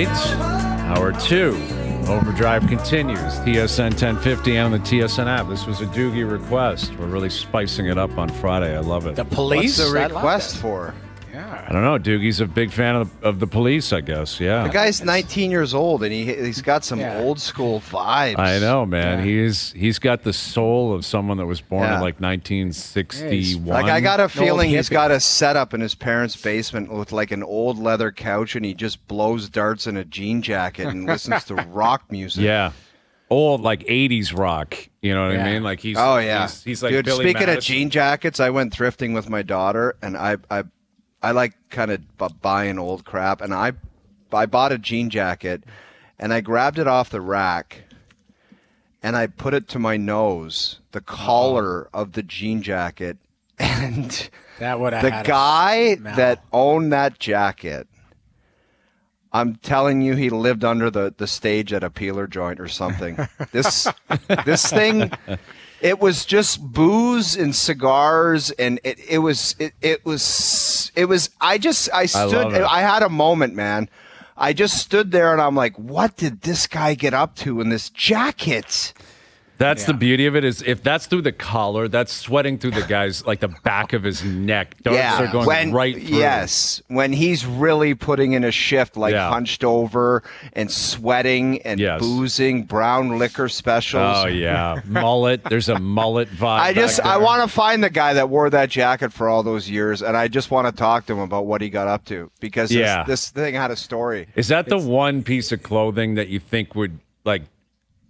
right. Hour 2. Overdrive continues. TSN 1050 on the TSN app. This was a Doogie request. We're really spicing it up on Friday. I love it. The police? What's the request for? Yeah. I don't know. Doogie's a big fan of the police, I guess. Yeah. The guy's 19 years old, and he's got some old school vibes. I know, man. Yeah. He's got the soul of someone that was born in like 1961. Like, I got a feeling he's got a setup in his parents' basement with like an old leather couch, and he just blows darts in a jean jacket and listens to rock music. Yeah. Old, like 80s rock. You know what I mean? Like he's he's like Dude, Billy speaking Madison. of jean jackets, I went thrifting with my daughter, and I like kind of buying old crap, and I bought a jean jacket, and I grabbed it off the rack, and I put it to my nose, the collar of the jean jacket, and That would have the had a guy smell. that owned that jacket, I'm telling you, he lived under the stage at a peeler joint or something. This thing. It was just booze and cigars, and it was. I stood. I had a moment, man. I just stood there, and I'm like, "What did this guy get up to in this jacket?" That's the beauty of it, is if that's through the collar, that's sweating through the guy's, like the back of his neck. Darts are going right through. Yes, when he's really putting in a shift, like hunched over and sweating and boozing, brown liquor specials. Oh, yeah. Mullet. There's a mullet vibe. I want to find the guy that wore that jacket for all those years, and I just want to talk to him about what he got up to, because this thing had a story. Is that the one piece of clothing that you think would, like,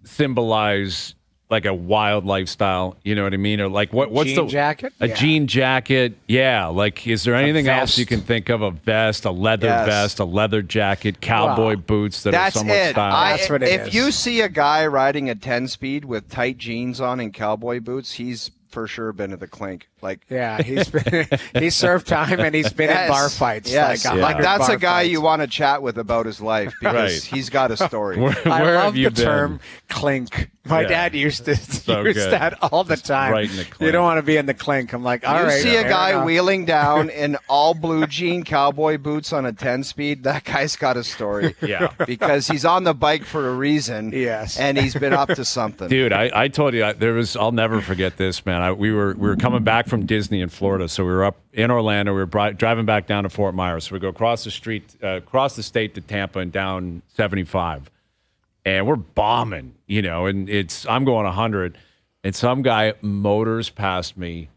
symbolize like a wild lifestyle, you know what I mean? Or like what's jean jacket? A jean jacket, yeah. Like, is there anything else you can think of? A vest, a leather vest, a leather jacket, cowboy boots that are somewhat stylish. That's what it is. If you see a guy riding a 10-speed with tight jeans on and cowboy boots, he's for sure been at the clink. Like, yeah, he's served time, and he's been in bar fights. Yes. Like that's a guy fights. you want to chat with about his life, because he's got a story. I love have you the term clink. My dad used to use that all the time. Right in the clink. You don't want to be in the clink. I'm like, all right. You see a guy wheeling down in all blue jean cowboy boots on a 10-speed, that guy's got a story. Yeah. Because he's on the bike for a reason. Yes. And he's been up to something. Dude, I told you, I'll never forget this, man. We were coming back from Disney in Florida, so we were up in Orlando. We were driving back down to Fort Myers. So we go across the state to Tampa and down 75. And we're bombing, you know, and I'm going 100, and some guy motors past me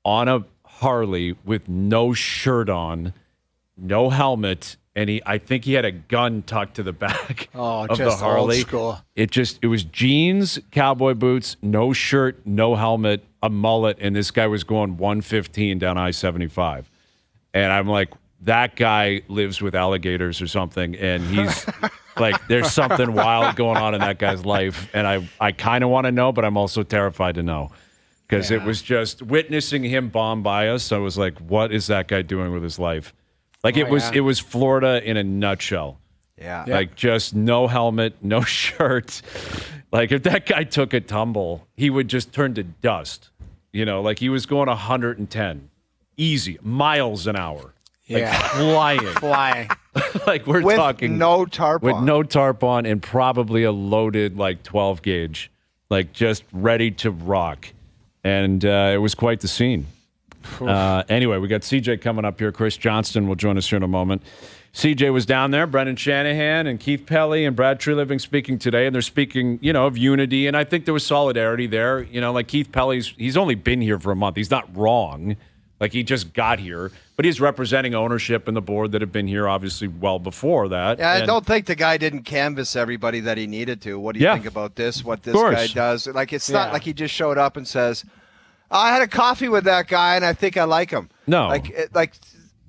on a Harley with no shirt on, no helmet, and I think he had a gun tucked to the back of the Harley. Old school. It was jeans, cowboy boots, no shirt, no helmet, a mullet, and this guy was going 115 down I-75. And I'm like, that guy lives with alligators or something, and he's like, there's something wild going on in that guy's life, and I kind of want to know, but I'm also terrified to know, because it was just witnessing him bomb by us. I was like, what is that guy doing with his life? Like, it was Florida in a nutshell. Yeah. Like, just no helmet, no shirt. Like, if that guy took a tumble, he would just turn to dust. You know, like, he was going 110. Easy. Miles an hour. Like, flying. Like, we're talking. With no tarp on. With no tarp on, and probably a loaded, like, 12 gauge. Like, just ready to rock. And it was quite the scene. Anyway, we got CJ coming up here. Chris Johnston will join us here in a moment. CJ was down there. Brendan Shanahan and Keith Pelly and Brad Treliving speaking today, and they're speaking, you know, of unity. And I think there was solidarity there. You know, like Keith Pelly's, he's only been here for a month. He's not wrong. Like, he just got here, but he's representing ownership and the board that have been here obviously well before that. Yeah, I don't think the guy didn't canvass everybody that he needed to. What do you think about this? What this guy does? Like, it's not like he just showed up and says, I had a coffee with that guy, and I think I like him. No. Like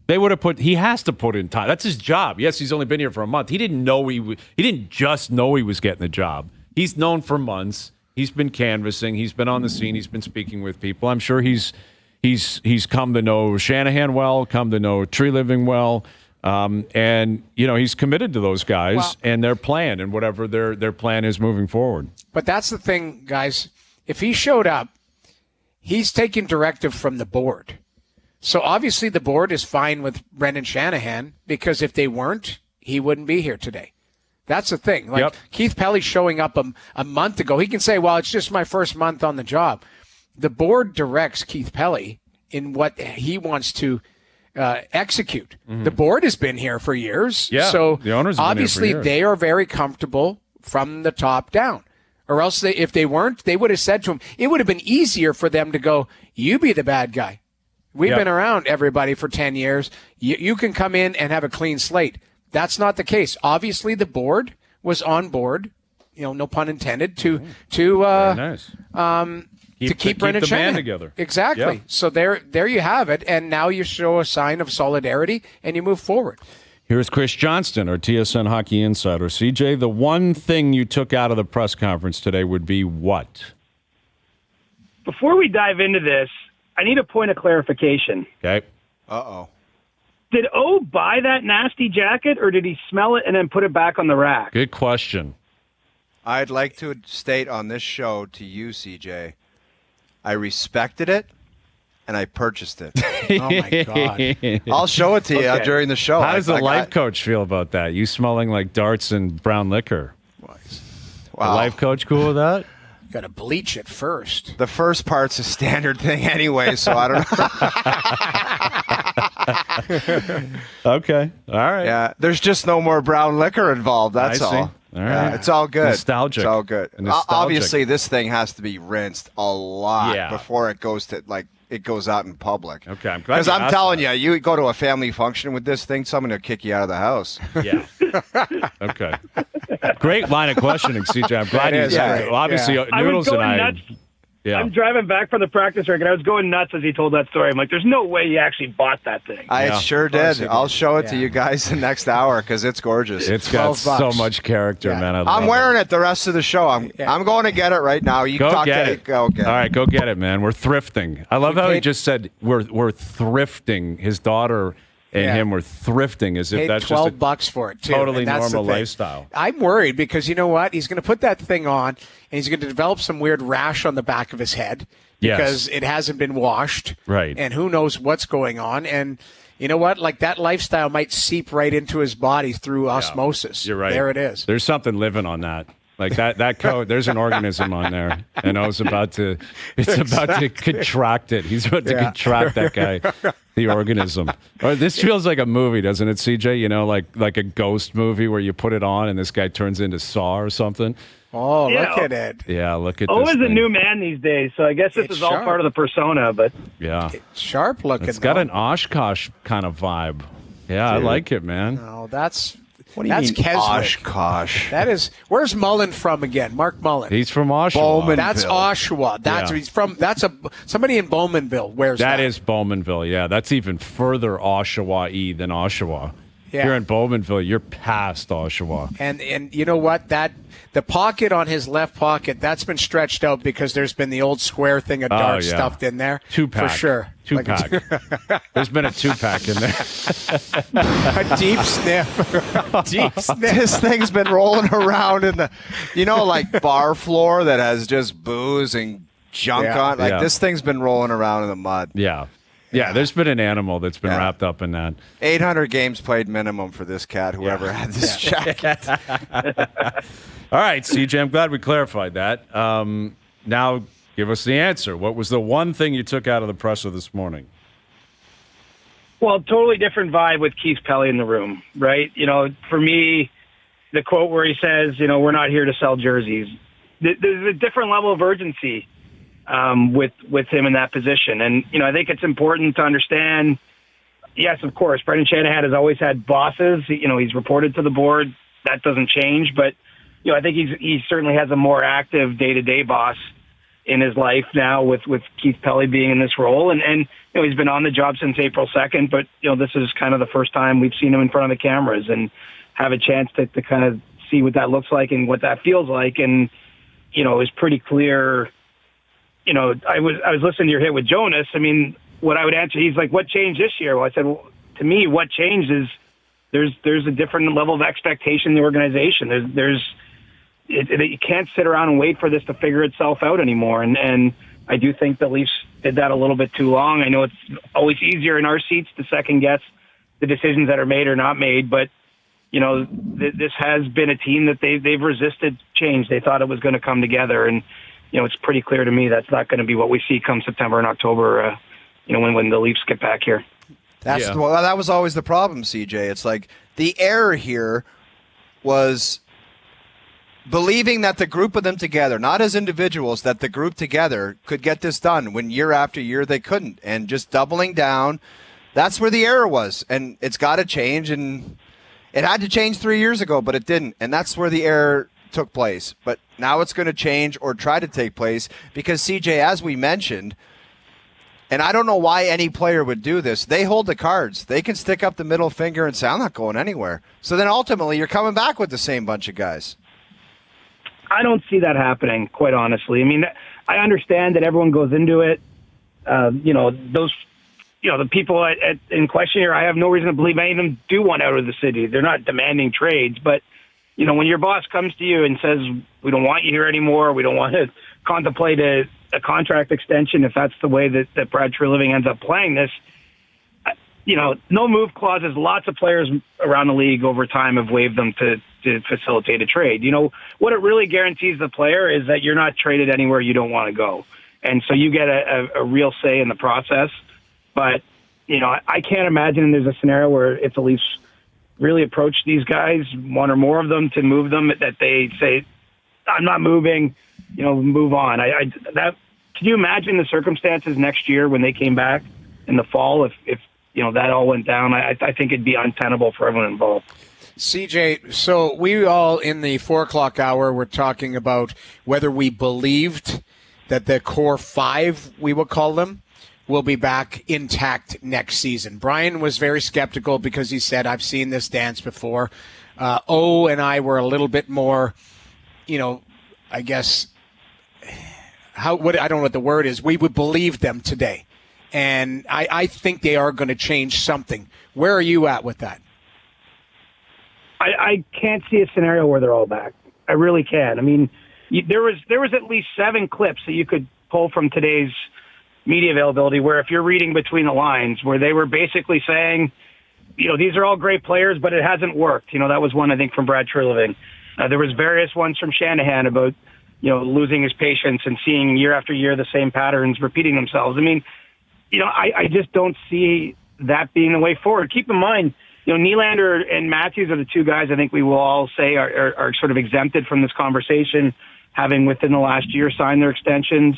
they would have he has to put in time. That's his job. Yes, he's only been here for a month. He didn't just know he was getting the job. He's known for months. He's been canvassing. He's been on the scene. He's been speaking with people. I'm sure he's come to know Shanahan well, come to know Treliving well. And, you know, he's committed to those guys and their plan and whatever their plan is moving forward. But that's the thing, guys. If he showed up, he's taking directive from the board. So obviously the board is fine with Brendan Shanahan, because if they weren't, he wouldn't be here today. That's the thing. Like Yep. Keith Pelly showing up a month ago, he can say, well, it's just my first month on the job. The board directs Keith Pelly in what he wants to execute. The board has been here for years. Yeah, So the owners have been here for obviously years. they are very comfortable from the top down. Or else if they weren't, they would have said to him, it would have been easier for them to go, you be the bad guy. We've Yep. been around everybody for 10 years. You can come in and have a clean slate. That's not the case. Obviously, the board was on board, no pun intended, to Very nice. to keep Brendan the band Shanahan together. Exactly. Yeah. So there you have it. And now you show a sign of solidarity and you move forward. Here's Chris Johnston, our TSN Hockey Insider. CJ, the one thing you took out of the press conference today would be what? Before we dive into this, I need a point of clarification. Okay. Uh-oh. Did O buy that nasty jacket, or did he smell it and then put it back on the rack? Good question. I'd like to state on this show to you, CJ, I respected it, and I purchased it. Oh, my God. I'll show it to you Okay. during the show. How does the Like, life coach feel about that? You smelling like darts and brown liquor. wow. The life coach cool with that? Got to bleach it first. The first part's a standard thing anyway, so I don't know. Okay. All right. Yeah, there's just no more brown liquor involved. That's I see. all. All Yeah, right. it's all good. Nostalgic. It's all good. Nostalgic. Obviously, this thing has to be rinsed a lot Yeah. before it goes to it goes out in public. Okay, I'm glad Because you I'm asked telling that. you go to a family function with this thing, someone will kick you out of the house. Yeah. Okay. Great line of questioning, CJ. I'm glad you is said great. it. Obviously, Yeah. I was Noodles and going I. nuts. Yeah. I'm driving back from the practice rink, and I was going nuts as he told that story. I'm like, there's no way he actually bought that thing. I Yeah. sure course did. it I'll did. show it to Yeah. you guys the next hour because it's gorgeous. It's got so $12. much character, Yeah. man. I love I'm wearing it the rest of the show. I'm going to get it right now. You Go talk get to it. Go get All it. right, go get it, man. We're thrifting. I love how he paid- just said we're thrifting. His daughter and Yeah. him were thrifting as if Paid that's $12 just a bucks for it, too. totally and that's the normal thing. lifestyle. I'm worried because you know what? He's going to put that thing on, and he's going to develop some weird rash on the back of his head Yes. because it hasn't been washed. Right. And who knows what's going on. And you know what? Like that lifestyle might seep right into his body through osmosis. You're right. There it is. There's something living on that. Like that code, there's an organism on there, and it's about to contract it. He's about to Yeah. contract that guy, the organism. Or this feels like a movie, doesn't it, CJ? You know, like a ghost movie where you put it on and this guy turns into Saw or something. Oh, Yeah. look at it. Yeah, look at O this is a thing. new man these days, so I guess this It's is all sharp. part of the persona. But Yeah, Sharp looking. it's got though. an Oshkosh kind of vibe. Yeah, I like it, man. Oh, that's What do you that's mean, Keswick. Oshkosh? That is. Where's Mullen from again? Mark Mullen. He's from Oshawa. Bowman. That's Oshawa. That's Yeah. he's from. That's somebody in Bowmanville. Where's that? That is Bowmanville, yeah. That's even further Oshawa-y than Oshawa. Yeah. You're in Bowmanville, you're past Oshawa. And you know what? That the pocket on his left pocket that's been stretched out because there's been the old square thing of darts yeah. stuffed in there. Two-pack. for sure. Like a Two-pack. There's been a two-pack in there. a deep sniff. Deep sniff. This thing's been rolling around in the, like bar floor that has just booze and junk Yeah. on. Like Yeah. this thing's been rolling around in the mud. Yeah. Yeah, there's been an animal that's been Yeah. wrapped up in that. 800 games played minimum for this cat. Whoever had this jacket. All right, CJ, I'm glad we clarified that. Now, give us the answer. What was the one thing you took out of the presser this morning? well, totally different vibe with Keith Pelly in the room, right? For me, the quote where he says, we're not here to sell jerseys. There's a different level of urgency with him in that position. And, I think it's important to understand, yes, of course, Brendan Shanahan has always had bosses. He's reported to the board. That doesn't change. But, I think he certainly has a more active day-to-day boss in his life now with Keith Pelly being in this role. And he's been on the job since April 2nd, but, this is kind of the first time we've seen him in front of the cameras and have a chance to kind of see what that looks like and what that feels like. And, it was pretty clear. I was listening to your hit with Jonas. I mean, what I would answer, he's like, what changed this year? Well, I said, well, to me, what changed is there's a different level of expectation in the organization. You can't sit around and wait for this to figure itself out anymore. And I do think the Leafs did that a little bit too long. I know it's always easier in our seats to second guess the decisions that are made or not made, but this has been a team that they've resisted change. They thought it was going to come together, and it's pretty clear to me that's not going to be what we see come September and October. When the Leafs get back here. That was always the problem, CJ. It's like the error here was believing that the group of them together, not as individuals, that the group together could get this done when year after year they couldn't, and just doubling down. That's where the error was, and it's got to change, and it had to change 3 years ago, but it didn't, and that's where the error took place. But now it's going to change or try to take place because, CJ, as we mentioned, and I don't know why any player would do this, they hold the cards. They can stick up the middle finger and say, I'm not going anywhere. So then ultimately you're coming back with the same bunch of guys. I don't see that happening, quite honestly. I mean, I understand that everyone goes into it. The people in question here, I have no reason to believe any of them do want out of the city. They're not demanding trades. But, when your boss comes to you and says, we don't want you here anymore, we don't want to contemplate a contract extension, if that's the way that Brad Treliving ends up playing this, no move clauses. Lots of players around the league over time have waived them to facilitate a trade. What it really guarantees the player is that you're not traded anywhere you don't want to go. And so you get a real say in the process. But, I can't imagine there's a scenario where if the Leafs really approach these guys, one or more of them, to move them, that they say, I'm not moving, move on. Can you imagine the circumstances next year when they came back in the fall if that all went down? I think it'd be untenable for everyone involved. CJ, so we all in the 4 o'clock hour were talking about whether we believed that the core five, we will call them, will be back intact next season. Brian was very skeptical because he said, I've seen this dance before. O and I were a little bit more, I guess, I don't know what the word is. We would believe them today. And I think they are going to change something. Where are you at with that? I can't see a scenario where they're all back. I really can. I mean, there was at least 7 clips that you could pull from today's media availability where, if you're reading between the lines, where they were basically saying, these are all great players, but it hasn't worked. That was one, I think, from Brad Treliving. There was various ones from Shanahan about, losing his patience and seeing year after year the same patterns repeating themselves. I mean, I just don't see that being the way forward. Keep in mind, Nylander and Matthews are the two guys I think we will all say are sort of exempted from this conversation, having within the last year signed their extensions.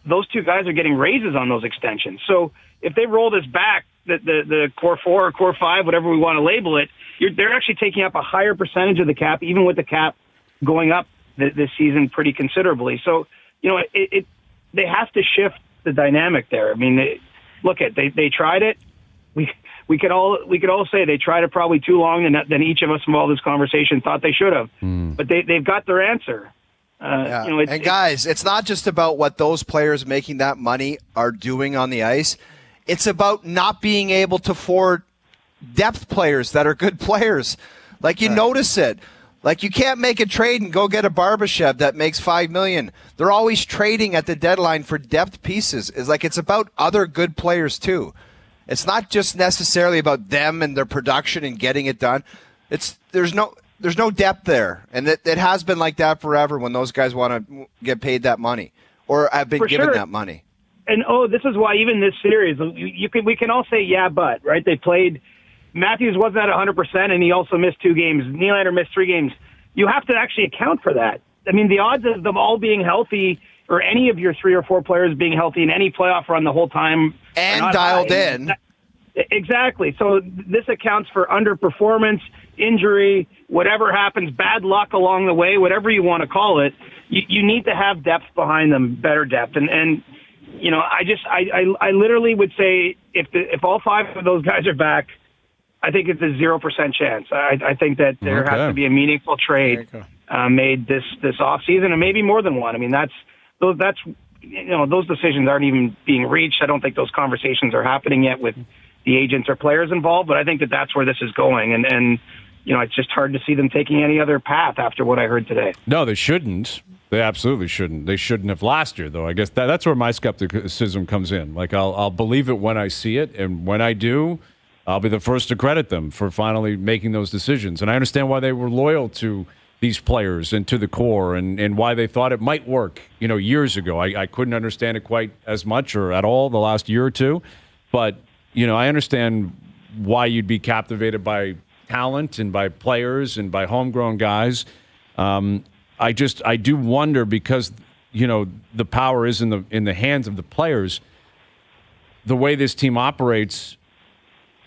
Those two guys are getting raises on those extensions. So if they roll this back, the core 4 or core 5, whatever we want to label it, they're actually taking up a higher percentage of the cap, even with the cap going up this season pretty considerably. So, they have to shift the dynamic there. I mean, they tried it. We could all say they tried it probably too long, than each of us involved in this conversation thought they should have. But they've got their answer. And guys, it's not just about what those players making that money are doing on the ice. It's about not being able to afford depth players that are good players. Like, you notice it. Like, you can't make a trade and go get a Barbashev that makes $5 million. They're always trading at the deadline for depth pieces. It's about other good players too. It's not just necessarily about them and their production and getting it done. There's no depth there, and it has been like that forever when those guys want to get paid that money or have been given that money. And this is why even this series, we can all say but right. They played. Matthews wasn't at 100%, and he also missed 2 games. Nylander missed 3 games. You have to actually account for that. I mean, the odds of them all being healthy, or any of your 3 or 4 players being healthy in any playoff run the whole time, and dialed in. Exactly. So this accounts for underperformance, injury, whatever happens, bad luck along the way, whatever you want to call it. You need to have depth behind them, better depth, and I literally would say if all 5 of those guys are back, I think it's a 0% chance. I think that there has to be a meaningful trade made this offseason, and maybe more than one. I mean, those decisions aren't even being reached. I don't think those conversations are happening yet with the agents or players involved, but I think that that's where this is going. And it's just hard to see them taking any other path after what I heard today. No, they shouldn't. They absolutely shouldn't. They shouldn't have last year, though. I guess that's where my skepticism comes in. Like, I'll believe it when I see it, and when I do, I'll be the first to credit them for finally making those decisions. And I understand why they were loyal to these players and to the core and why they thought it might work, years ago. I couldn't understand it quite as much or at all the last year or two. But, I understand why you'd be captivated by talent and by players and by homegrown guys. I do wonder because, the power is in the hands of the players. The way this team operates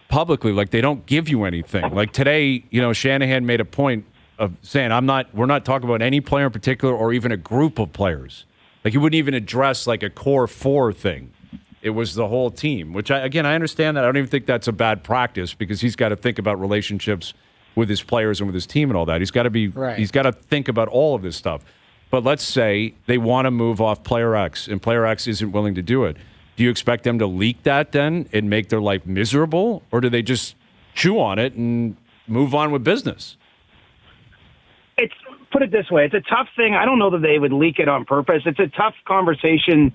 publicly, like they don't give you anything. Like today, Shanahan made a point of saying, we're not talking about any player in particular or even a group of players. Like he wouldn't even address like a core four thing. It was the whole team, which I understand that. I don't even think that's a bad practice because he's got to think about relationships with his players and with his team and all that. He's got to think about all of this stuff. But let's say they want to move off player X and player X isn't willing to do it. Do you expect them to leak that then and make their life miserable? Or do they just chew on it and move on with business? Put it this way. It's a tough thing. I don't know that they would leak it on purpose. It's a tough conversation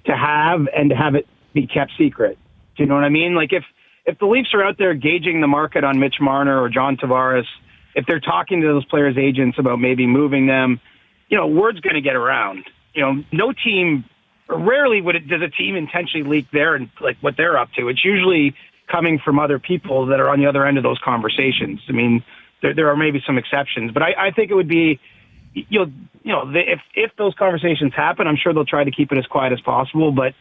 to have and to have it be kept secret. Do you know what I mean? Like if the Leafs are out there gauging the market on Mitch Marner or John Tavares, if they're talking to those players' agents about maybe moving them, word's going to get around. No team, rarely does a team intentionally leak what they're up to. It's usually coming from other people that are on the other end of those conversations. I mean, there are maybe some exceptions, but I think it would be, if those conversations happen, I'm sure they'll try to keep it as quiet as possible. But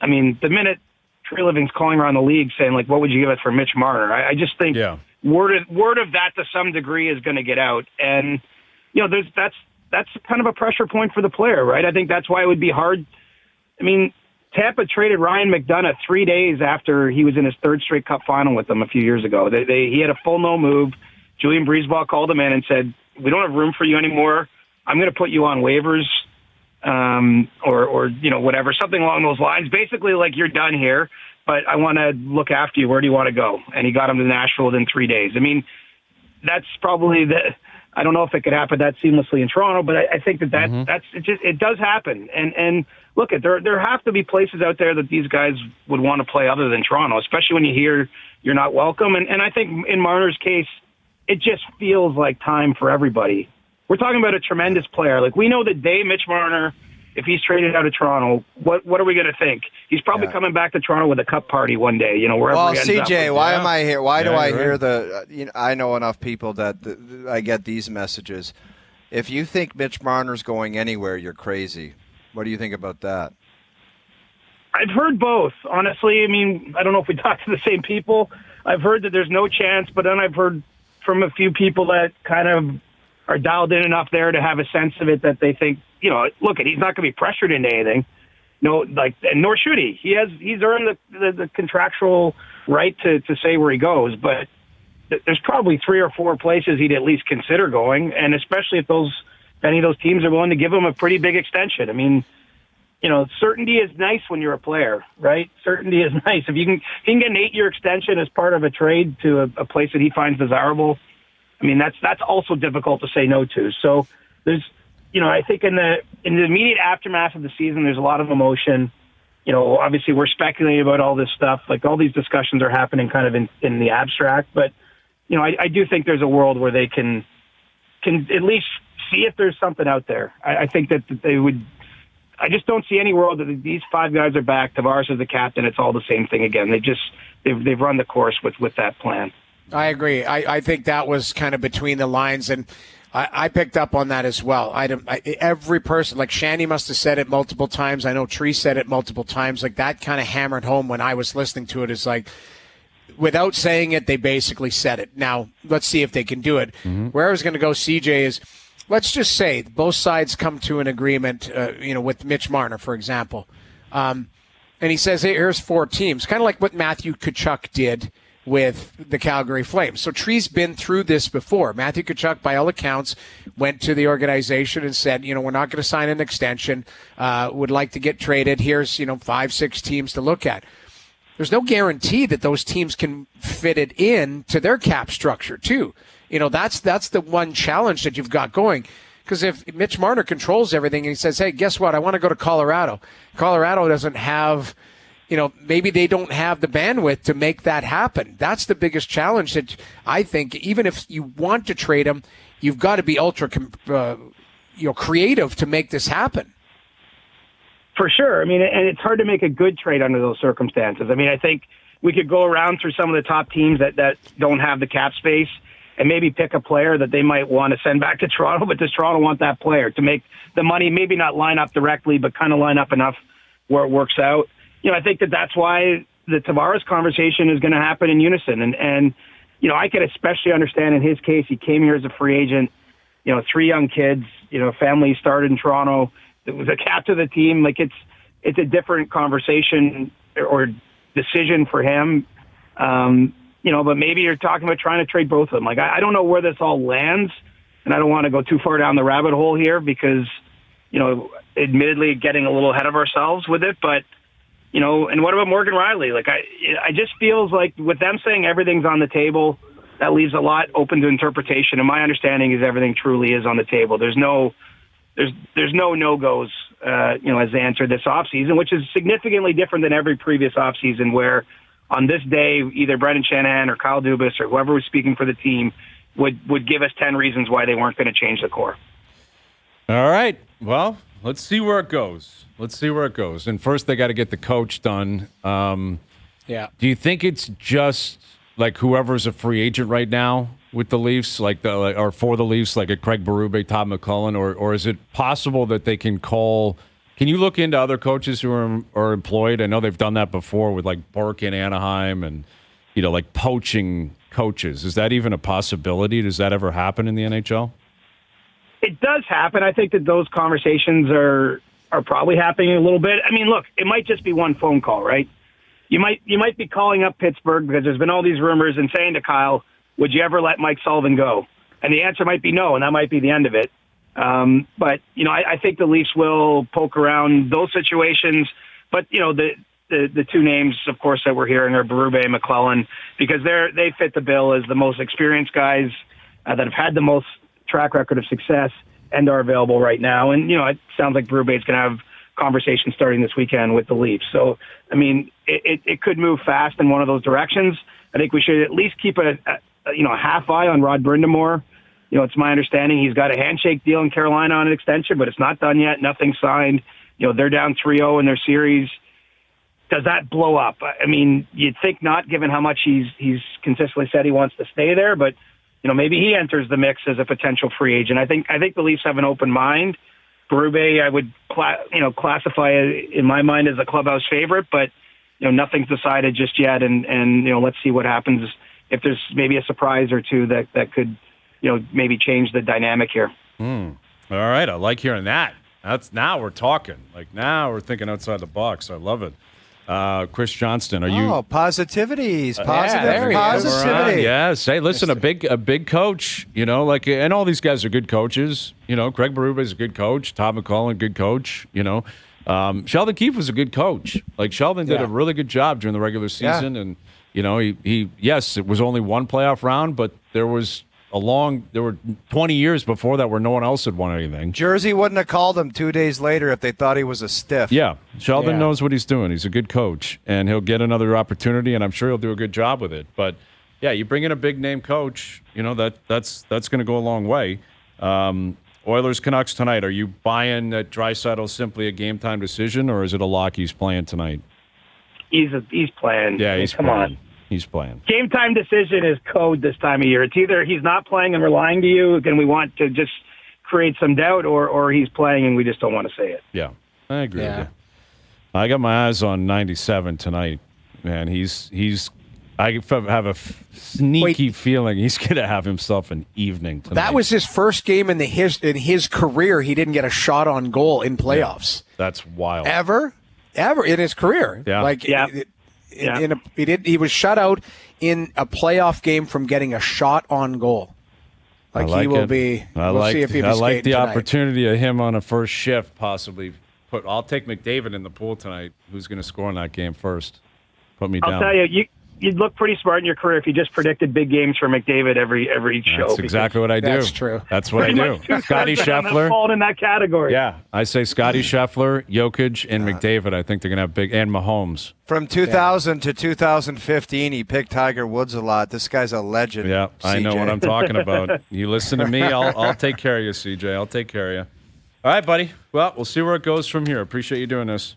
I mean, the minute Tree Living's calling around the league saying like, "What would you give us for Mitch Marner?" I just think word of that to some degree is going to get out, and that's kind of a pressure point for the player, right? I think that's why it would be hard. I mean, Tampa traded Ryan McDonough 3 days after he was in his third straight Cup final with them a few years ago. He had a full no move. Julian Breezeball called him in and said, "We don't have room for you anymore. I'm going to put you on waivers, or whatever, something along those lines. Basically, like you're done here, but I want to look after you. Where do you want to go?" And he got him to Nashville within 3 days. I mean, that's probably I don't know if it could happen that seamlessly in Toronto, but I think it does happen. And look, there have to be places out there that these guys would want to play other than Toronto, especially when you hear you're not welcome. And I think in Marner's case, it just feels like time for everybody. We're talking about a tremendous player. Like we know the day Mitch Marner, if he's traded out of Toronto, what are we going to think? He's probably coming back to Toronto with a cup party one day, wherever he ends up. CJ, why am I here? Why do I hear I know enough people that I get these messages. If you think Mitch Marner's going anywhere, you're crazy. What do you think about that? I've heard both, honestly. I mean, I don't know if we talk to the same people. I've heard that there's no chance, but then I've heard from a few people that kind of are dialed in enough there to have a sense of it that they think, look, he's not going to be pressured into anything. No, and nor should he. He's earned the contractual right to say where he goes, but there's probably 3 or 4 places he'd at least consider going, and especially if any of those teams are willing to give him a pretty big extension. I mean, certainty is nice when you're a player, right? Certainty is nice. If you can get an 8-year extension as part of a trade to a place that he finds desirable, I mean, that's also difficult to say no to. So there's, I think in the immediate aftermath of the season, there's a lot of emotion. Obviously we're speculating about all this stuff. Like all these discussions are happening kind of in the abstract, but I do think there's a world where they can at least see if there's something out there. I think that they would. I just don't see any world that these 5 guys are back. Tavares is the captain. It's all the same thing again. They've run the course with that plan. I agree. I think that was kind of between the lines, and I picked up on that as well. Every person, like Shanny must have said it multiple times. I know Tree said it multiple times. Like that kind of hammered home when I was listening to it. Is like, without saying it, they basically said it. Now, let's see if they can do it. Mm-hmm. Where I was going to go, CJ, is let's just say both sides come to an agreement, with Mitch Marner, for example. And he says, hey, here's 4 teams, kind of like what Matthew Tkachuk did with the Calgary Flames. So Tree's been through this before. Matthew Tkachuk, by all accounts, went to the organization and said, we're not going to sign an extension, would like to get traded. Here's, 5-6 teams to look at. There's no guarantee that those teams can fit it in to their cap structure, too. That's the one challenge that you've got going. Because if Mitch Marner controls everything and he says, hey, guess what? I want to go to Colorado. Colorado doesn't have maybe they don't have the bandwidth to make that happen. That's the biggest challenge that I think, even if you want to trade him, you've got to be ultra creative to make this happen. For sure. I mean, and it's hard to make a good trade under those circumstances. I mean, I think we could go around through some of the top teams that don't have the cap space and maybe pick a player that they might want to send back to Toronto, but does Toronto want that player to make the money, maybe not line up directly, but kind of line up enough where it works out? I think that's why the Tavares conversation is going to happen in unison. And I could especially understand in his case, he came here as a free agent, 3 young kids, family started in Toronto. It was a captain of the team. Like it's a different conversation or decision for him. But maybe you're talking about trying to trade both of them. Like, I don't know where this all lands, and I don't want to go too far down the rabbit hole here because, admittedly getting a little ahead of ourselves with it, but and what about Morgan Riley? Like, I just feels like with them saying everything's on the table, that leaves a lot open to interpretation. And my understanding is everything truly is on the table. There's no no-goes, as they enter this offseason, which is significantly different than every previous offseason where on this day, either Brendan Shanahan or Kyle Dubas or whoever was speaking for the team would give us 10 reasons why they weren't going to change the core. All right. Well, let's see where it goes. And first, they got to get the coach done. Yeah. Do you think it's just like whoever's a free agent right now with the Leafs, or for the Leafs, like a Craig Berube, Todd McLellan, or is it possible that they can call? Can you look into other coaches who are employed? I know they've done that before with like Burke in Anaheim and like poaching coaches. Is that even a possibility? Does that ever happen in the NHL? It does happen. I think that those conversations are probably happening a little bit. I mean, look, it might just be one phone call, right? You might be calling up Pittsburgh because there's been all these rumors and saying to Kyle, would you ever let Mike Sullivan go? And the answer might be no, and that might be the end of it. But I think the Leafs will poke around those situations. But the two names, of course, that we're hearing are Berube and McLellan because they fit the bill as the most experienced guys that have had the most track record of success and are available right now. And it sounds like Berube is going to have conversations starting this weekend with the Leafs. So I mean, it could move fast in one of those directions. I think we should at least keep a half eye on Rod Brind'Amour. It's my understanding he's got a handshake deal in Carolina on an extension, but it's not done yet. Nothing signed. They're down 3-0 in their series. Does that blow up? I mean, you'd think not, given how much he's consistently said he wants to stay there. But maybe he enters the mix as a potential free agent. I think the Leafs have an open mind. Berube, I would classify in my mind as a clubhouse favorite, but nothing's decided just yet. And let's see what happens if there's maybe a surprise or two that could maybe change the dynamic here. All right. I like hearing that. Now we're talking. Like now we're thinking outside the box. I love it. Chris Johnston, are you? Oh, positivities. there he is. Positivity. Yes. Hey, listen, a big coach, and all these guys are good coaches. Craig Berube is a good coach. Todd McLellan, good coach. Sheldon Keefe was a good coach. Like Sheldon did a really good job during the regular season. Yeah. And, yes, it was only one playoff round, but there were 20 years before that where no one else had won anything. Jersey wouldn't have called him 2 days later if they thought he was a stiff. Yeah, Sheldon knows what he's doing. He's a good coach, and he'll get another opportunity, and I'm sure he'll do a good job with it. But, yeah, you bring in a big-name coach, that's going to go a long way. Oilers Canucks tonight, are you buying that Draisaitl's simply a game-time decision, or is it a lock he's playing tonight? He's playing. Yeah, he's Come playing. on. He's playing. Game time decision is code this time of year. It's either he's not playing and we're lying to you and we want to just create some doubt, or he's playing and we just don't want to say it. Yeah, I agree with you. I got my eyes on 97 tonight, man. I have a sneaky feeling he's going to have himself an evening tonight. That was his first game in his career. He didn't get a shot on goal in playoffs. Yeah, that's wild. Ever in his career. Yeah. He was shut out in a playoff game from getting a shot on goal. He will be. We'll see if he I like the tonight. opportunity of him on a first shift, possibly. I'll take McDavid in the pool tonight. Who's going to score in that game first? Put me down. I'll tell you, you'd look pretty smart in your career if you just predicted big games for McDavid every show. That's exactly what I do. That's true. That's what I do. Scotty Scheffler. Falling in that category. Yeah, I say Scotty Scheffler, Jokic, and McDavid. I think they're going to have big, and Mahomes. From 2000 to 2015, he picked Tiger Woods a lot. This guy's a legend. Yeah, I know CJ. what I'm talking about. You listen to me, I'll take care of you, CJ. I'll take care of you. All right, buddy. Well, we'll see where it goes from here. Appreciate you doing this.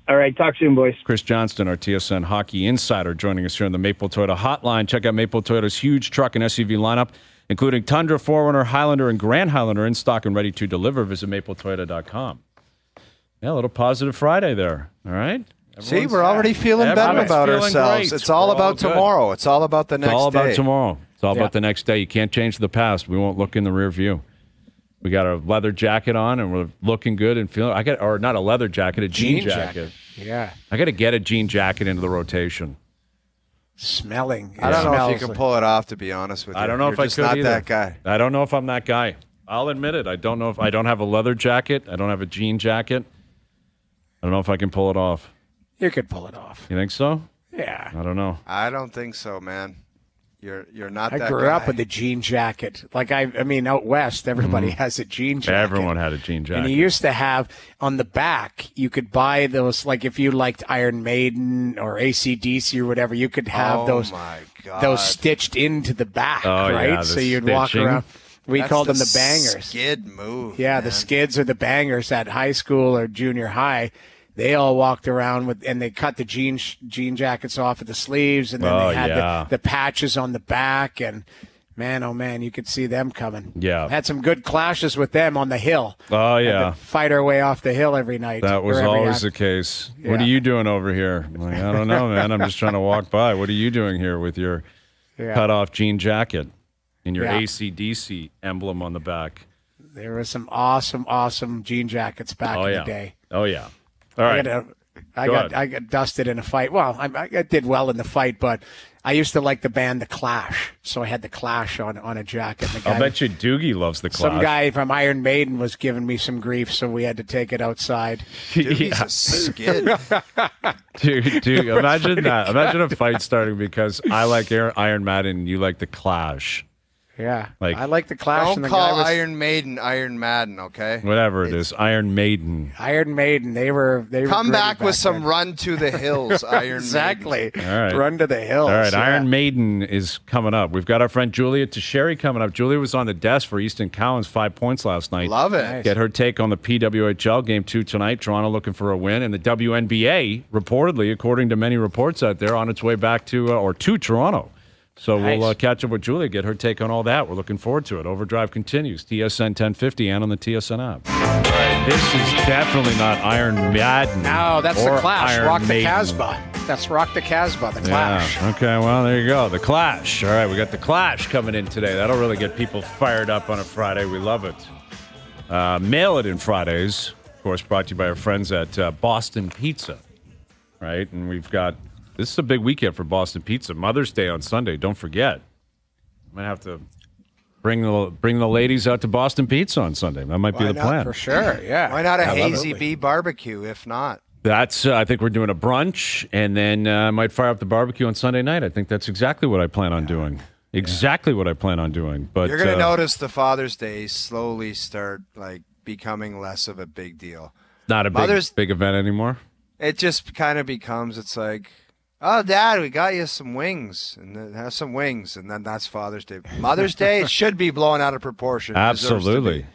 All right, talk soon, boys. Chris Johnston, our TSN hockey insider, joining us here on the Maple Toyota Hotline. Check out Maple Toyota's huge truck and SUV lineup, including Tundra, 4Runner, Highlander, and Grand Highlander in stock and ready to deliver. Visit mapletoyota.com. Yeah, a little positive Friday there. All right. See, we're already feeling better about ourselves. It's all about tomorrow. It's all about the next day. It's all about tomorrow. It's all about the next day. You can't change the past. We won't look in the rear view. We got a leather jacket on, and we're looking good and feeling. Or not a leather jacket, a jean jacket. Yeah. I got to get a jean jacket into the rotation. Smelling. I don't know if you can pull it off, to be honest with you. I don't know if I just could not either. that guy. I don't know if I'm that guy. I'll admit it. I don't know if I don't have a leather jacket. I don't have a jean jacket. I don't know if I can pull it off. You could pull it off. You think so? Yeah. I don't know. I don't think so, man. You're not that guy. I grew up with a jean jacket. Like, I mean, out west, everybody has a jean jacket. Everyone had a jean jacket. And you used to have, on the back, you could buy those, like if you liked Iron Maiden or AC/DC or whatever, you could have those stitched into the back, right? Yeah, so you'd walk around. We called them the bangers. Skid move. Yeah, man. the skids or the bangers at high school or junior high. They all walked around with, and they cut the jean jackets off at the sleeves, and then they had the patches on the back. And man, oh man, you could see them coming. Yeah, had some good clashes with them on the hill. Oh yeah, had to fight our way off the hill every night. That was always the case. Yeah. What are you doing over here? Like, I don't know, man. I'm just trying to walk by. What are you doing here with your cut off jean jacket and your AC/DC emblem on the back? There were some awesome jean jackets back in the day. Oh yeah. All right. I got dusted in a fight. Well, I did well in the fight, but I used to like the band The Clash, so I had The Clash on a jacket. And I'll bet you Doogie loves The Clash. Some guy from Iron Maiden was giving me some grief, so we had to take it outside. Doogie's a skid. Dude, imagine that. Imagine a fight starting because I like Iron Maiden and you like The Clash. Yeah, I like The Clash. Don't and the call guy was, Iron Maiden Iron Madden, okay? Whatever it is, Iron Maiden. Iron Maiden. They were come back with some then. Run to the Hills, Iron exactly. Maiden. All right. Run to the Hills. All right, Iron Maiden is coming up. We've got our friend Julia Tocheri coming up. Julia was on the desk for Easton Cowan's 5 points last night. Love it. Nice. Get her take on the PWHL Game 2 tonight. Toronto looking for a win. And the WNBA, reportedly, according to many reports out there, on its way back to Toronto. So we'll catch up with Julia, get her take on all that. We're looking forward to it. Overdrive continues. TSN 1050 and on the TSN app. This is definitely not Iron Madden. No, that's the Clash. Iron Rock Maiden. the Casbah. That's Rock the Casbah, the Clash. Yeah. Okay, well, there you go. The Clash. All right, we got the Clash coming in today. That'll really get people fired up on a Friday. We love it. Mail It In Fridays, of course, brought to you by our friends at Boston Pizza. Right? And we've got... This is a big weekend for Boston Pizza. Mother's Day on Sunday. Don't forget. I'm gonna have to bring the ladies out to Boston Pizza on Sunday. That might be the plan. For sure, yeah. Why not a Hazy Bee barbecue, if not? That's. I think we're doing a brunch, and then I might fire up the barbecue on Sunday night. I think that's exactly what I plan on doing. Exactly what I plan on doing. But you're gonna notice the Father's Day slowly start becoming less of a big deal. Not a big event anymore. It just kind of becomes. It's like, oh, Dad, we got you some wings, and then have some wings, and then that's Father's Day. Mother's Day, it should be blown out of proportion. Absolutely,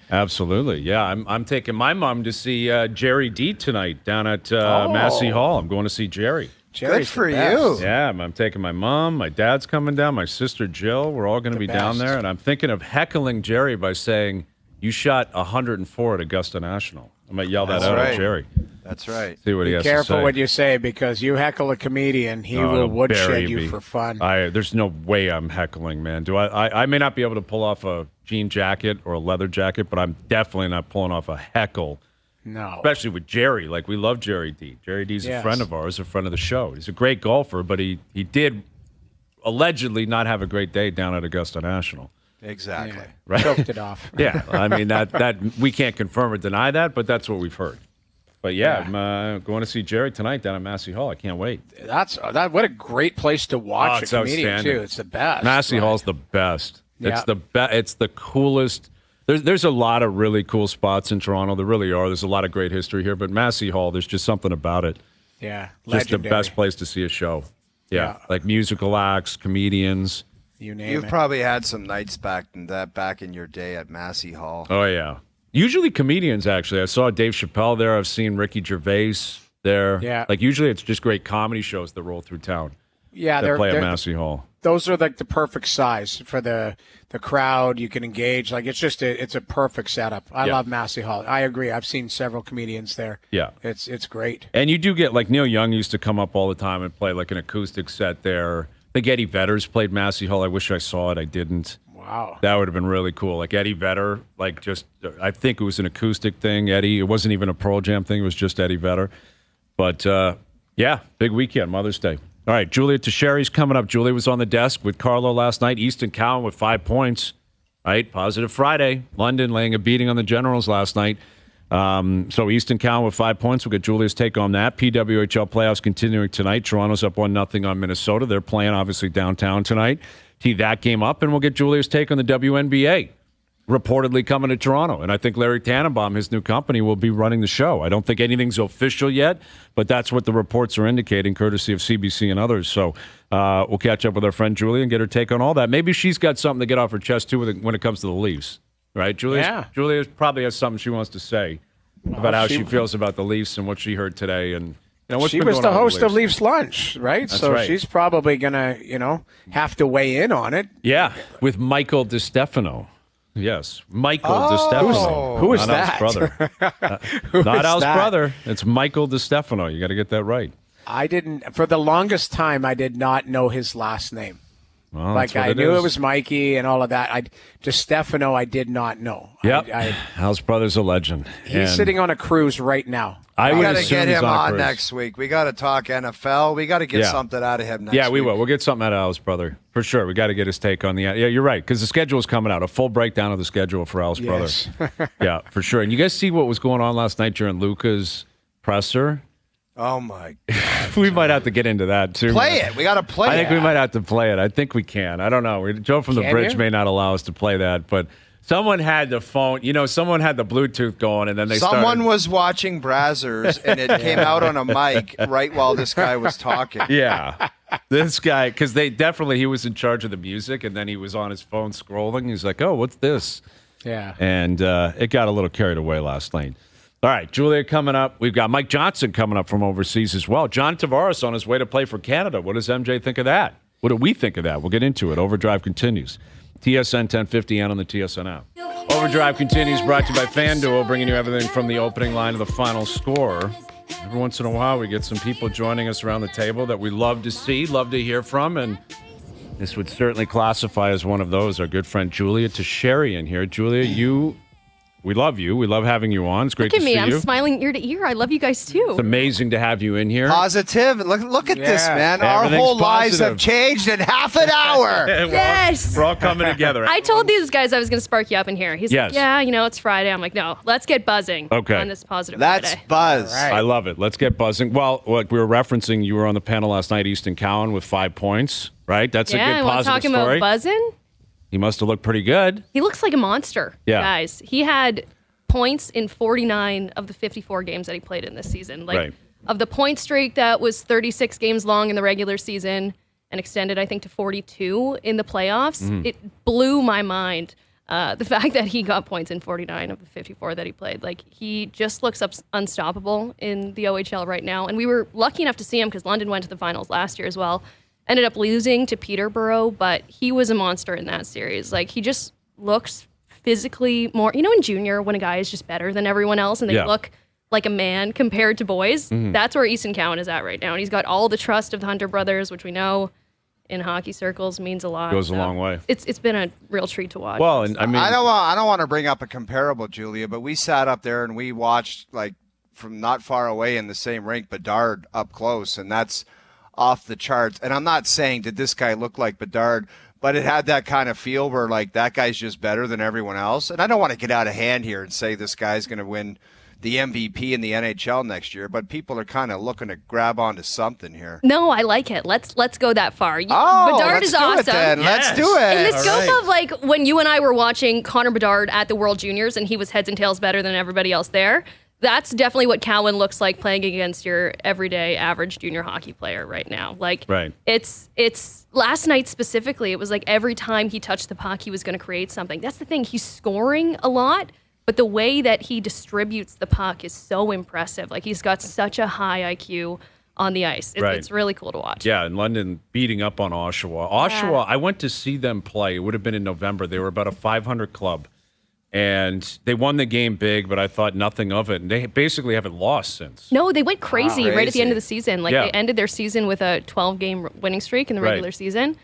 Yeah, I'm taking my mom to see Jerry D tonight down at Massey Hall. I'm going to see Jerry. Good for you. Yeah, I'm taking my mom. My dad's coming down. My sister Jill. We're all going to be down there, and I'm thinking of heckling Jerry by saying, "You shot 104 at Augusta National." I might yell that out at Jerry. That's right. See what he has to say. Be careful what you say, because you heckle a comedian, he will woodshed you for fun. There's no way I'm heckling, man. I may not be able to pull off a jean jacket or a leather jacket, but I'm definitely not pulling off a heckle. No. Especially with Jerry. Like, we love Jerry D. Jerry D's a friend of ours, a friend of the show. He's a great golfer, but he did allegedly not have a great day down at Augusta National. Exactly. Yeah. Right? Choked it off. Yeah. I mean, that we can't confirm or deny that, but that's what we've heard. But I'm going to see Jerry tonight down at Massey Hall. I can't wait. What a great place to watch it's a comedian outstanding. too. It's the best. Massey Hall's the best. Yeah. It's the coolest. There's a lot of really cool spots in Toronto. There really are. There's a lot of great history here, but Massey Hall, there's just something about it. Yeah, just the legendary. best place to see a show. Yeah, like musical acts, comedians. You name You've it. probably had some nights back in your day at Massey Hall. Oh yeah, usually comedians. Actually, I saw Dave Chappelle there. I've seen Ricky Gervais there. Yeah, like usually it's just great comedy shows that roll through town. Yeah, that play at Massey Hall. Those are like the perfect size for the crowd. You can engage. Like it's a perfect setup. I love Massey Hall. I agree. I've seen several comedians there. Yeah, it's great. And you do get like Neil Young used to come up all the time and play like an acoustic set there. I think Eddie Vedder's played Massey Hall. I wish I saw it. I didn't. Wow, that would have been really cool. Like Eddie Vedder, like just I think it was an acoustic thing. Eddie, it wasn't even a Pearl Jam thing. It was just Eddie Vedder. But big weekend, Mother's Day. All right, Julia Tocheri's coming up. Julia was on the desk with Carlo last night. Easton Cowan with 5 points. Right, positive Friday. London laying a beating on the Generals last night. So Easton Cowan with 5 points. We'll get Julia's take on that. PWHL playoffs continuing tonight. Toronto's up 1-0 on Minnesota. They're playing obviously downtown tonight. Tee that game up, and we'll get Julia's take on the WNBA. Reportedly coming to Toronto. And I think Larry Tannenbaum, his new company, will be running the show. I don't think anything's official yet, but that's what the reports are indicating, courtesy of CBC and others. So we'll catch up with our friend Julia and get her take on all that. Maybe she's got something to get off her chest, too, when it comes to the Leafs. Right, Julia? Yeah. Julia probably has something she wants to say about how she feels about the Leafs and what she heard today. And she was the host of Leafs Lunch, right? That's so right. she's probably going to, have to weigh in on it. Yeah, with Michael DiStefano. Yes, Michael DiStefano. Who is not that? Al's brother. Not Al's brother. It's Michael DiStefano. You got to get that right. I didn't. For the longest time, I did not know his last name. Well, like I knew it was Mikey and all of that. DiStefano, I did not know. Yep. Al's brother's a legend. He's sitting on a cruise right now. I We would got to assume get he's him on cruise. next week. We got to talk NFL. We got to get something out of him next week. Yeah, we will. We'll get something out of Al's brother. For sure. We got to get his take on the... Yeah, you're right, because the schedule is coming out. A full breakdown of the schedule for Al's brother. Yeah, for sure. And you guys see what was going on last night during Luca's presser? Oh, my God. We might have to get into that, too. Play it. We got to play it. I think we might have to play it. I think we can. I don't know. Joe from the Bridge you? may not allow us to play that, but someone had the phone. Someone had the Bluetooth going, and then Someone was watching Brazzers, and it came out on a mic right while this guy was talking. Yeah. This guy, because he was in charge of the music, and then he was on his phone scrolling. He's like, oh, what's this? Yeah. And it got a little carried away last night. All right, Julia coming up. We've got Mike Johnston coming up from overseas as well. John Tavares on his way to play for Canada. What does MJ think of that? What do we think of that? We'll get into it. Overdrive continues. TSN 1050 and on the TSN app. Overdrive continues, brought to you by FanDuel, bringing you everything from the opening line to the final score. Every once in a while, we get some people joining us around the table that we love to see, love to hear from, and this would certainly classify as one of those. Our good friend Julia Tocheri in here. Julia, we love you. We love having you on. It's great Look to at me. see I'm you. smiling ear to ear. I love you guys too. It's amazing to have you in here. Positive. Look at this, man. Our Everything's whole lives positive. have changed in half an hour. Yes. We're all coming together. I told these guys I was going to spark you up in here. He's Yes. like, yeah, it's Friday. I'm like, no, let's get buzzing on this positive Let's Friday. buzz. Right. I love it. Let's get buzzing. Well, like we were referencing, you were on the panel last night, Easton Cowan with 5 points, right? That's a Yeah, good I want to positive talk story. about buzzing. He must have looked pretty good. He looks like a monster, Yeah. guys. He had points in 49 of the 54 games that he played in this season. Like Right. of the point streak that was 36 games long in the regular season and extended, I think, to 42 in the playoffs. It blew my mind. The fact that he got points in 49 of the 54 that he played. Like, he just looks unstoppable in the OHL right now. And we were lucky enough to see him because London went to the finals last year as well. Ended up losing to Peterborough, but he was a monster in that series. Like, he just looks physically more, in junior when a guy is just better than everyone else and they look like a man compared to boys. That's where Easton Cowan is at right now. And he's got all the trust of the Hunter brothers, which we know in hockey circles means a lot. Goes a long way. It's been a real treat to watch. Well, and I mean, I don't want to bring up a comparable, Julia, but we sat up there and we watched from not far away in the same rink, Bedard up close, and that's off the charts. And I'm not saying did this guy look like Bedard, but it had that kind of feel where that guy's just better than everyone else. And I don't want to get out of hand here and say this guy's going to win the MVP in the NHL next year, but people are kind of looking to grab onto something here. No, I like it. Let's go that far. Oh, Bedard let's is do awesome. it then. Yes. Let's do it. In the scope right. of like when you and I were watching Connor Bedard at the World Juniors and he was heads and tails better than everybody else there, that's definitely what Cowan looks like playing against your everyday average junior hockey player right now. Like Right. it's last night specifically, it was like every time he touched the puck, he was going to create something. That's the thing. He's scoring a lot, but the way that he distributes the puck is so impressive. Like he's got such a high IQ on the ice. Right. It's really cool to watch. Yeah, in London, beating up on Oshawa. Oshawa, I went to see them play. It would have been in November. They were about a 500 club. And they won the game big, but I thought nothing of it. And they basically haven't lost since. No, they went crazy right at the end of the Crazy. season. Like Yeah. they ended their season with a 12-game winning streak in the Right. regular season.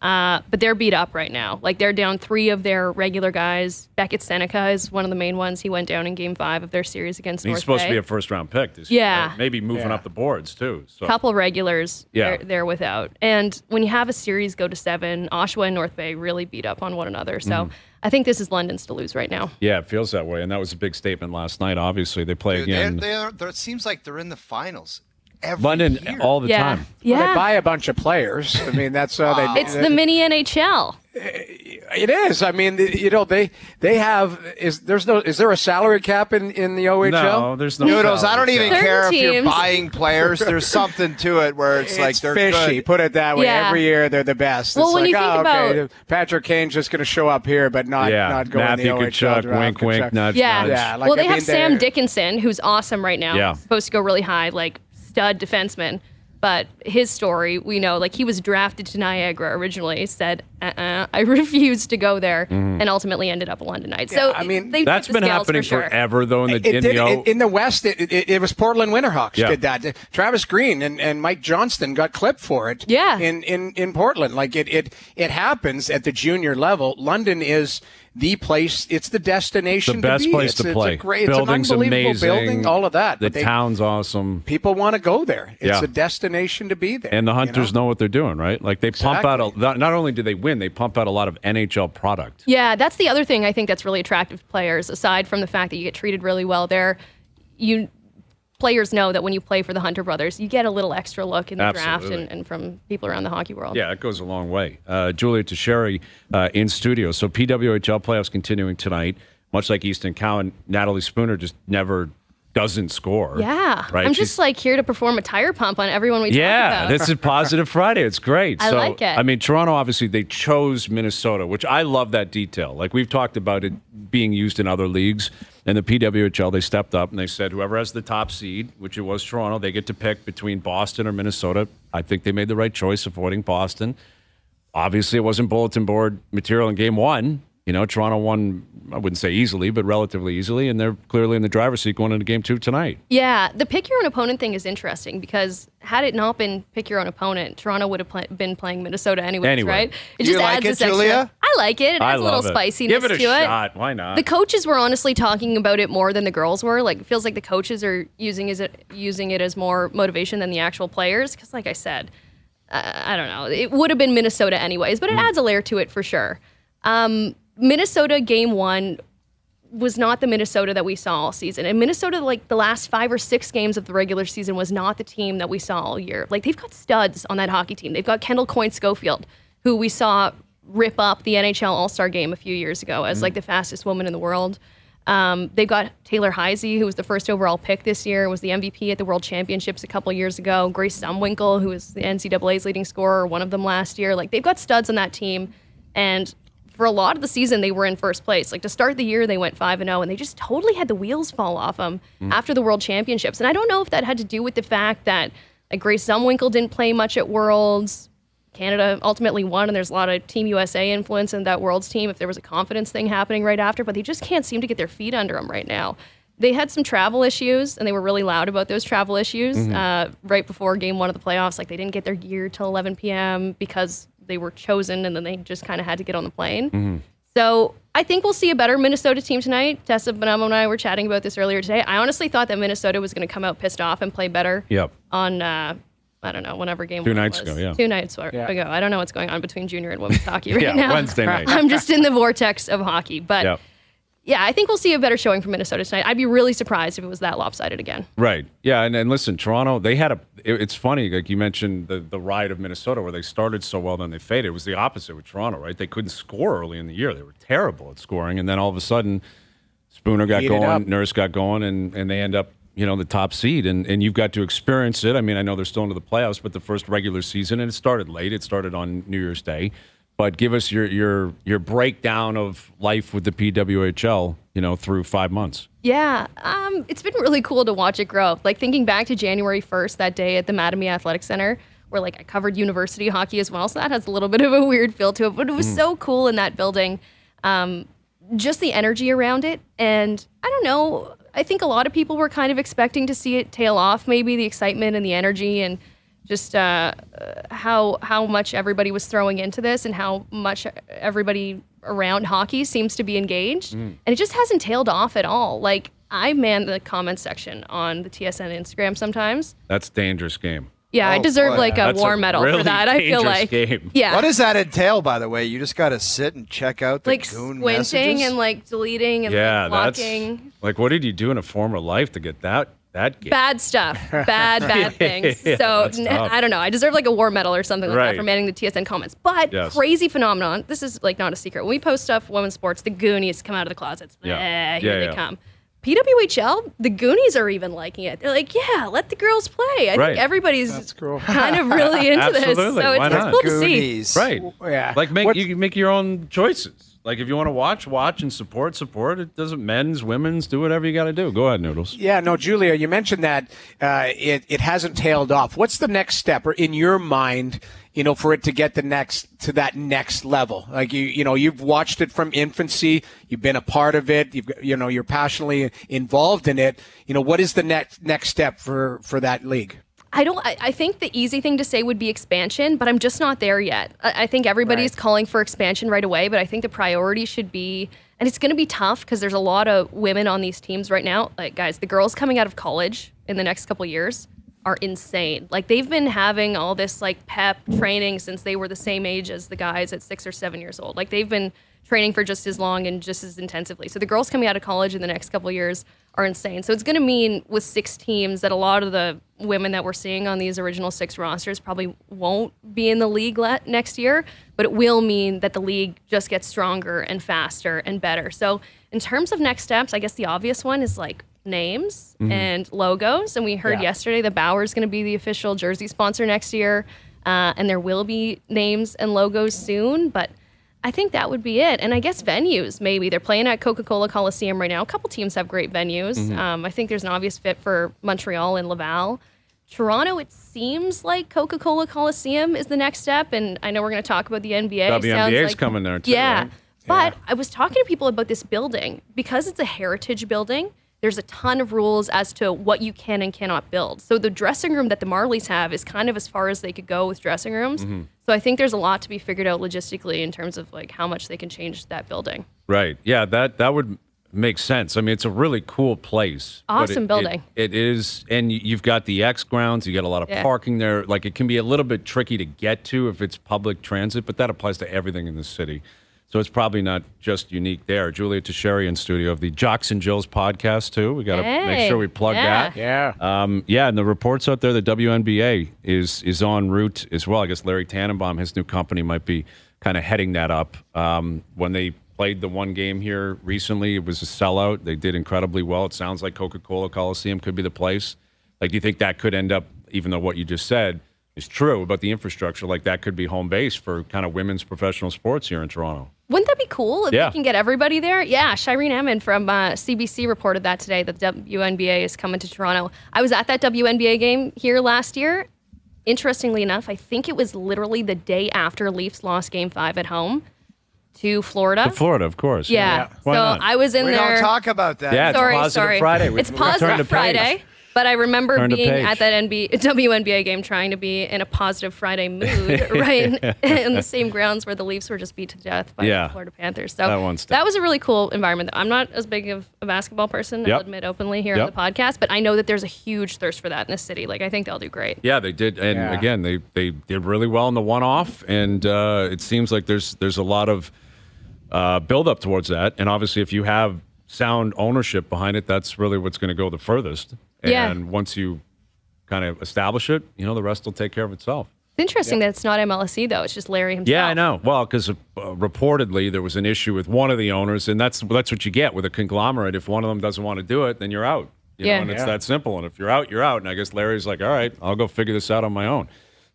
But they're beat up right now. Like they're down 3 of their regular guys. Beckett Seneca is one of the main ones. He went down in Game 5 of their series against And North he's supposed Bay. to be a first-round pick this year. Yeah. Right? Maybe moving up the boards, too. So. Couple regulars Yeah. they're without. And when you have a series go to 7, Oshawa and North Bay really beat up on one another. So I think this is London's to lose right now. Yeah, it feels that way. And that was a big statement last night, obviously. They play Dude, again. it seems like they're in the finals every London year. all the Yeah. time. Well, Yeah. they buy a bunch of players. I mean, that's It's the mini NHL. It is. I mean, they have is there a salary cap in the OHL? No, there's no. Noodles, I salary don't even cap. Certain care if you're teams. buying players. There's something to it where it's like they're fishy. good. Put it that way. Yeah. Every year they're the best. Well, It's when like, you think okay, Patrick Kane's just going to show up here, but not go Matthew in the OHL Tkachuk, draft. wink, wink, nudge, Yeah. nudge. Yeah, like, Well, they I have mean, Sam they're- Dickinson, who's awesome right now. Yeah. Supposed to go really high, like stud defenseman. But his story, we know, like he was drafted to Niagara originally, said, I refused to go there, and ultimately ended up a Londonite. So, I mean, they That's put the been scales happening for sure. forever, though. In the In the West, it was Portland Winterhawks Yeah. did that. Travis Green and Mike Johnston got clipped for it. Yeah. In Portland, like it happens at the junior level. London is the place. It's the destination. the best to be. place it's, to it's play. A great, Building's it's an unbelievable amazing. building. All of that. The But town's awesome. people want to go there. It's Yeah. a destination to be there. And the Hunters know what they're doing, right? Like they pump out Exactly. not only do they win, they pump out a lot of NHL product. Yeah, that's the other thing I think that's really attractive to players, aside from the fact that you get treated really well there. Players know that when you play for the Hunter brothers, you get a little extra look in the draft Absolutely. and from people around the hockey world. Yeah, it goes a long way. Julia Tocheri in studio. So PWHL playoffs continuing tonight. Much like Easton Cowan, Natalie Spooner just never doesn't score. Yeah. Right? I'm She's- just like here to perform a tire pump on everyone we talk Yeah, about. this is Positive Friday. It's great. I So, like it. I mean, Toronto, obviously, they chose Minnesota, which I love that detail. Like, we've talked about it being used in other leagues. And the PWHL, they stepped up and they said, whoever has the top seed, which it was Toronto, they get to pick between Boston or Minnesota. I think they made the right choice avoiding Boston. Obviously, it wasn't bulletin board material in game 1. You know, Toronto won, I wouldn't say easily, but relatively easily, and they're clearly in the driver's seat going into game 2 tonight. Yeah, the pick your own opponent thing is interesting because had it not been pick your own opponent, Toronto would have been playing Minnesota anyways, Anyway. right? It Do you just like adds it, this extra. Julia? I like it. It I adds a little love it. spiciness Give it a to shot. Why not? The coaches were honestly talking about it more than the girls were. Like, it feels like the coaches are using it as more motivation than the actual players. Because, like I said, I don't know. It would have been Minnesota anyways, but it adds a layer to it for sure. Minnesota game 1 was not the Minnesota that we saw all season. And Minnesota, like the last 5 or 6 games of the regular season, was not the team that we saw all year. Like, they've got studs on that hockey team. They've got Kendall Coyne-Schofield, who we saw rip up the NHL All-Star game a few years ago as like the fastest woman in the world. They've got Taylor Heisey, who was the first overall pick this year, was the MVP at the World Championships a couple years ago. Grace Zumwinkle, who was the NCAA's leading scorer, one of them last year. Like, they've got studs on that team. And for a lot of the season, they were in first place. Like, to start the year, they went 5-0, and they just totally had the wheels fall off them after the World Championships. And I don't know if that had to do with the fact that like Grace Zumwinkle didn't play much at Worlds. Canada ultimately won, and there's a lot of Team USA influence in that Worlds team if there was a confidence thing happening right after, but they just can't seem to get their feet under them right now. They had some travel issues, and they were really loud about those travel issues right before game 1 of the playoffs. Like, they didn't get their gear till 11 p.m. because they were chosen, and then they just kind of had to get on the plane. So I think we'll see a better Minnesota team tonight. Tessa Bonamo and I were chatting about this earlier today. I honestly thought that Minnesota was going to come out pissed off and play better Yep. on, I don't know, whenever game 2 1 nights was. ago, yeah. 2 nights ago. I don't know what's going on between junior and women's hockey right Yeah, now. Wednesday night. I'm just in the vortex of hockey. But Yep. yeah, I think we'll see a better showing from Minnesota tonight. I'd be really surprised if it was that lopsided again. Right. Yeah. And listen, Toronto, they had it's funny, like you mentioned the ride of Minnesota where they started so well, then they faded. It was the opposite with Toronto, right? They couldn't score early in the year. They were terrible at scoring. And then all of a sudden, Spooner got going, Nurse got going, and they end up, the top seed. And you've got to experience it. I mean, I know they're still into the playoffs, but the first regular season, and it started late. It started on New Year's Day. But give us your breakdown of life with the PWHL, through 5 months. Yeah, it's been really cool to watch it grow. Like thinking back to January 1st, that day at the Mattamy Athletic Center, where I covered university hockey as well, so that has a little bit of a weird feel to it. But it was so cool in that building, just the energy around it. And I don't know, I think a lot of people were kind of expecting to see it tail off, maybe the excitement and the energy and just how much everybody was throwing into this and how much everybody around hockey seems to be engaged. And it just hasn't tailed off at all. I man the comment section on the TSN Instagram sometimes. That's a dangerous game. Yeah, I deserve a war medal really for that. I feel like game. Yeah. What does that entail, by the way? You just got to sit and check out the goon squinting messages? and deleting and blocking. That's what did you do in a former life to get that game? Bad stuff. Bad things. Yeah, so I don't know. I deserve a war medal or something like that for manning the TSN comments. But crazy phenomenon. This is not a secret. When we post stuff, women's sports, the Goonies come out of the closets. Here they come. PWHL, the Goonies are even liking it. They're like, yeah, let the girls play. I think everybody's kind of really into this. So it's cool Goonies. to see. Right. Yeah. You can make your own choices. If you want to watch and support. It doesn't men's, women's, do whatever you got to do. Go ahead, Noodles. Yeah, no, Julia, you mentioned that it hasn't tailed off. What's the next step, or in your mind, for it to get to that next level? You've watched it from infancy. You've been a part of it. You're passionately involved in it. What is the next step for that league? I think the easy thing to say would be expansion, but I'm just not there yet. I think everybody's calling for expansion right away, but I think the priority should be, and it's going to be tough because there's a lot of women on these teams right now. Guys, the girls coming out of college in the next couple of years are insane. They've been having all this pep training since they were the same age as the guys at 6 or 7 years old. They've been training for just as long and just as intensively. So the girls coming out of college in the next couple of years are insane. So it's going to mean with 6 teams that a lot of the women that we're seeing on these original 6 rosters probably won't be in the league next year, but it will mean that the league just gets stronger and faster and better. So in terms of next steps, I guess the obvious one is names and logos. And we heard yesterday that Bauer is going to be the official jersey sponsor next year. And there will be names and logos soon, but I think that would be it. And I guess venues, maybe. They're playing at Coca-Cola Coliseum right now. A couple teams have great venues. I think there's an obvious fit for Montreal and Laval. Toronto, it seems like Coca-Cola Coliseum is the next step. And I know we're going to talk about the NBA. WNBA's coming there, too. Yeah. Right? But I was talking to people about this building. Because it's a heritage building, there's a ton of rules as to what you can and cannot build. So the dressing room that the Marlies have is kind of as far as they could go with dressing rooms. So I think there's a lot to be figured out logistically in terms of how much they can change that building. Right. Yeah, that would make sense. I mean, it's a really cool place. Awesome building. It is, and you've got the X grounds. You got a lot of parking there. It can be a little bit tricky to get to if it's public transit, but that applies to everything in the city. So it's probably not just unique there. Julia Tocheri in studio of the Jocks and Jills podcast, too. We got to make sure we plug that. Yeah. And the reports out there, the WNBA is en route as well. I guess Larry Tannenbaum, his new company, might be kind of heading that up. When they played the one game here recently, it was a sellout. They did incredibly well. It sounds like Coca-Cola Coliseum could be the place. Do you think that could end up, even though what you just said is true about the infrastructure, that could be home base for kind of women's professional sports here in Toronto? Wouldn't that be cool if we can get everybody there? Yeah, Shireen Emmon from CBC reported that today, that the WNBA is coming to Toronto. I was at that WNBA game here last year. Interestingly enough, I think it was literally the day after Leafs lost Game 5 at home to Florida. To Florida, of course. Yeah. So I was in there. We don't talk about that. Yeah, Sorry. Positive Friday. It's Positive Friday. But I remember being at that WNBA game trying to be in a Positive Friday mood, right? In the same grounds where the Leafs were just beat to death by the Florida Panthers. So that was a really cool environment. I'm not as big of a basketball person, I'll admit openly here on the podcast, but I know that there's a huge thirst for that in the city. I think they'll do great. Yeah, they did. And again, they did really well in the one-off, and it seems like there's a lot of build-up towards that. And obviously, if you have sound ownership behind it, that's really what's going to go the furthest. Yeah. And once you kind of establish it, the rest will take care of itself. It's interesting that it's not MLSE, though. It's just Larry himself. Yeah, I know. Well, because reportedly there was an issue with one of the owners, and that's what you get with a conglomerate. If one of them doesn't want to do it, then you're out. You know, and it's that simple. And if you're out, you're out. And I guess Larry's like, all right, I'll go figure this out on my own.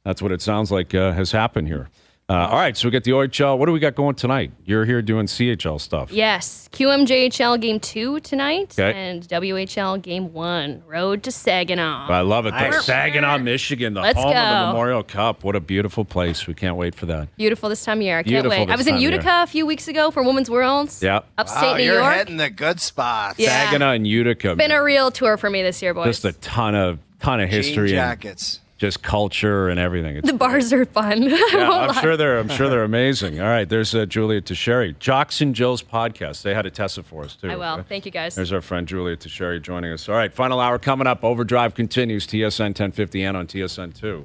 That's what it sounds like has happened here. All right, so we get the OHL. What do we got going tonight? You're here doing CHL stuff. Yes. QMJHL Game 2 tonight, Okay. and WHL Game 1. Road to Saginaw. I love it. Nice. Saginaw, Michigan, the Let's home of the go. Memorial Cup. What a beautiful place. We can't wait for that. Beautiful this time of year. I can't Beautiful wait. I this was in time of year. Utica a few weeks ago for Women's Worlds. Yeah. Upstate New you're York. hitting the good spots. Yeah. Saginaw and Utica. Been man. a real tour for me this year, boys. Just a ton of history Jean and jackets. just culture and everything. It's the bars are fun. Yeah, I'm sure they're amazing. All right, there's Julia Tocheri. Jocks and Jill's podcast. They had to test it for us, too. I will. Okay? Thank you, guys. There's our friend Julia Tocheri joining us. All right, final hour coming up. OverDrive continues. TSN 1050 and on TSN 2.